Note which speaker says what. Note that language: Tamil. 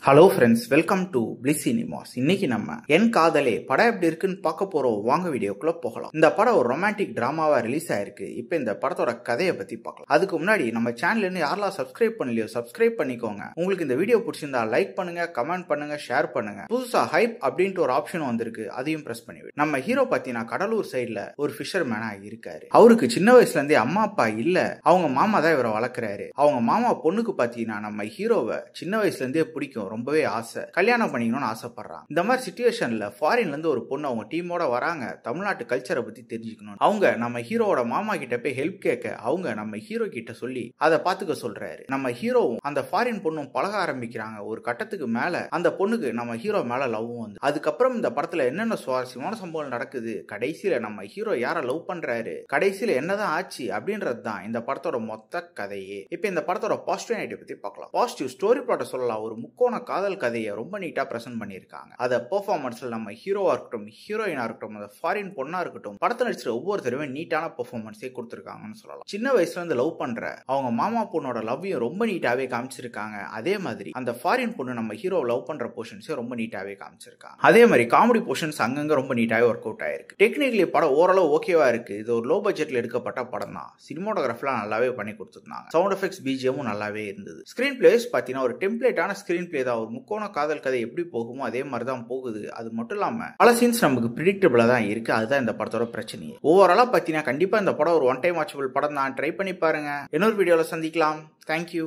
Speaker 1: Hello friends, welcome to bliss cinemas. இன்னைக்கு நம்ம என் காதலே படம் எப்படி இருக்குன்னு பார்க்க போறோம். வாங்க வீடியோக்குள்ள போகலாம். இந்த படம் ஒரு ரொமான்டிக் டிராமாவா ரிலீஸ் ஆயிருக்கு. இப்போ இந்த படத்தோட கதையை பத்தி பார்க்கலாம். அதுக்கு முன்னாடி நம்ம சேனல் யாரெல்லாம் சப்ஸ்கிரைப் பண்ணலையோ சப்ஸ்கிரைப் பண்ணிக்கோங்க. உங்களுக்கு இந்த வீடியோ பிடிச்சிருந்தா லைக் பண்ணுங்க, கமெண்ட் பண்ணுங்க, ஷேர் பண்ணுங்க. புதுசா ஹைப் அப்படின்ட்டு ஒரு ஆப்ஷன் வந்திருக்கு, அதையும் பிரஸ் பண்ணி. நம்ம ஹீரோ பாத்தீங்கன்னா கடலூர் சைட்ல ஒரு ஃபிஷர்மேனா இருக்காரு. அவருக்கு சின்ன வயசுல இருந்தே அம்மா அப்பா இல்ல, அவங்க மாமா தான் இவரை வளர்க்குறாரு. அவங்க மாமா பொண்ணுக்கு பாத்தீங்கன்னா நம்ம ஹீரோவை சின்ன வயசுல இருந்தே பிடிக்கும், ரொம்பவே ஆசை, கல்யாணம் பண்ணிக்கணும்னு ஆசைப்படுறாங்க. இந்த மாதிரி சிச்சுவேஷன்ல ஃபாரின்ல இருந்து ஒரு பொண்ணு அவங்க டீமோட வராங்க, தமிழ்நாட்டு கல்ச்சரை பத்தி தெரிஞ்சுக்கணும். அவங்க நம்ம ஹீரோவோட மாமா கிட்ட போய் ஹெல்ப் கேட்க அவங்க நம்ம ஹீரோ கிட்ட சொல்லி அதை பாத்துக்க சொல்றாரு. நம்ம ஹீரோவும் அந்த ஃபாரின் பொண்ணும் பழக ஆரம்பிக்கிறாங்க. ஒரு கட்டத்துக்கு மேல அந்த பொண்ணுக்கு நம்ம ஹீரோ மேல லவ்வும் வந்து, அதுக்கப்புறம் இந்த படத்துல என்னென்ன சுவாரஸ்யமான சம்பவம் நடக்குது, கடைசியில நம்ம ஹீரோ யார லவ் பண்றாரு, கடைசியில என்னதான் ஆச்சு அப்படின்றது தான் இந்த படத்தோட மொத்த கதையே. இப்ப இந்த படத்தோட பாசிட்டிவ் நைட்டை பத்தி பார்க்கலாம். பாசிட்டிவ் ஸ்டோரி பிளாட் சொல்லலாம். ஒரு முக்கோண காதல் கதையை ரொம்ப நீட்டா பிரசன்ட் பண்ணியிருக்காங்க. அத பெர்ஃபார்மன்ஸ்ல நம்ம ஹீரோவா இருக்கட்டும், ஹீரோயினா இருக்கட்டும், அந்த ஃபாரின் பொண்ணா இருக்கட்டும், படத்தை நடிச்சிட ஒவ்வொருத்தருமே நீட்டான பெர்ஃபார்மன்ஸே கொடுத்திருக்காங்கன்னு சொல்லலாம். சின்ன வயசுல இருந்து லவ் பண்ற அவங்க மாமா பொண்ணோட லவ்வையும் ரொம்ப நீட்டாவே காமிச்சிருக்காங்க. அதே மாதிரி அந்த ஃபாரின் பொண்ணு நம்ம ஹீரோ லவ் பண்ற போர்ஷன்ஸே ரொம்ப நீட்டாவே காமிச்சிருக்காங்க. அதே மாதிரி காமெடி போர்ஷன்ஸ் அங்கங்க ரொம்ப நீட்டாவே ஒர்க் அவுட் ஆயிருக்கு. டெக்னிக்கலி படம் ஓரளவு ஓகேவா இருக்கு. இது ஒரு லோ பட்ஜெட்ல எடுக்கப்பட்ட படம் தான். சினிமாட்டோகிராஃபிலாம் நல்லாவே பண்ணி கொடுத்துருந்தாங்க. சவுண்ட் எஃபெக்ட்ஸ், பிஜிஎமும் நல்லாவே இருந்தது. ஸ்கிரீன் பிளேஸ் பாத்தீங்கன்னா ஒரு டெம்ப்ளேட்டான ஸ்கிரீன் பிளே தான். ஒரு முக்கோண காதல் கதை எப்படி போகுமோ அதே மாதிரி தான் போகுது. அது மட்டும் இல்லாம பல சீன்ஸ் நமக்கு பிரிடிக்டபிளா தான் இருக்கு. அதுதான் இந்த படத்தோட பிரச்சனையே. ஓவராலா பாத்தீங்கன்னா கண்டிப்பா இந்த படம் ஒரு ஒன் டைம் வாட்சபிள் படம் தான். ட்ரை பண்ணி பாருங்க. இன்னொரு வீடியோல சந்திக்கலாம். தேங்க்யூ.